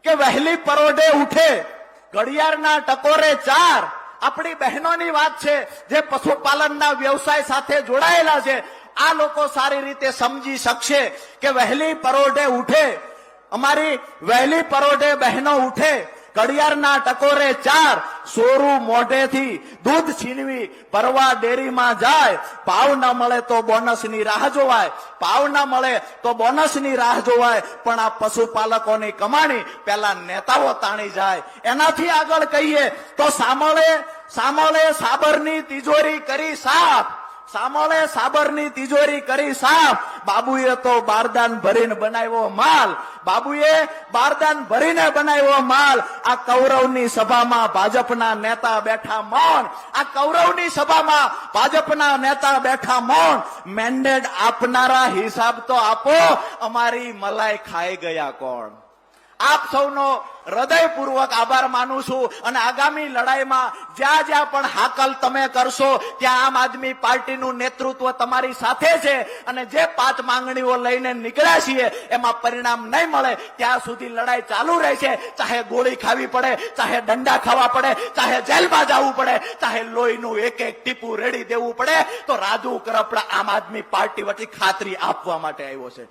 કે વહેલી પરોઢે ઉઠે ઘડિયાળના ટકોરે 4 આપણી બહેનોની વાત છે જે પશુપાલનના વ્યવસાય સાથે જોડાયેલા છે. આ લોકો સારી રીતે સમજી શકશે કે વહેલી પરોઢે ઉઠે, અમારી વહેલી પરોઢે બહેનો ઉઠે ઘડિયાળના ટકોરે 4 સોરું મોઢેથી દૂધ છીનવી ભરવા ડેરીમાં જાય. ભાવ ન મળે તો બોનસની રાહ જોવાય, ભાવ ન મળે તો બોનસની રાહ જોવાય, પણ આ પશુપાલકોની કમાણી પેલા નેતાઓ તાણી જાય. એનાથી આગળ કહીએ તો સામોલે સાબરની તિજોરી કરી સાફ, સામોલે સાબરની તિજોરી કરી સાફ. બાબુએ તો બારદાન ભરીને બનાવ્યો માલ, બાબુએ બારદાન ભરીને બનાવ્યો માલ. આ કૌરવની સભામાં ભાજપના નેતા બેઠા મૌન, આ કૌરવની સભામાં ભાજપના નેતા બેઠા મૌન. મેન્ડેટ આપનારા હિસાબ તો આપો, અમારી મલાઈ ખાઈ ગયા કોણ? આપ સૌનો હૃદયપૂર્વક આભાર માનું છું અને આગામી લડાઈમાં જ્યાં જ્યાં પણ હાકલ તમે કરશો ત્યાં આમ આદમી પાર્ટીનું નેતૃત્વ તમારી સાથે છે અને જે 5 માંગણીઓ લઈને નીકળ્યા છીએ એમાં પરિણામ નહીં મળે ત્યાં સુધી લડાઈ ચાલુ રહેશે. ચાહે ગોળી ખાવી પડે, ચાહે દંડા ખાવા પડે, ચાહે જેલમાં જવું પડે, ચાહે લોહીનું એક એક ટીપું રેડી દેવું પડે, તો રાજુ કરપડા આમ આદમી પાર્ટી વતી ખાતરી આપવા માટે આવ્યો છે.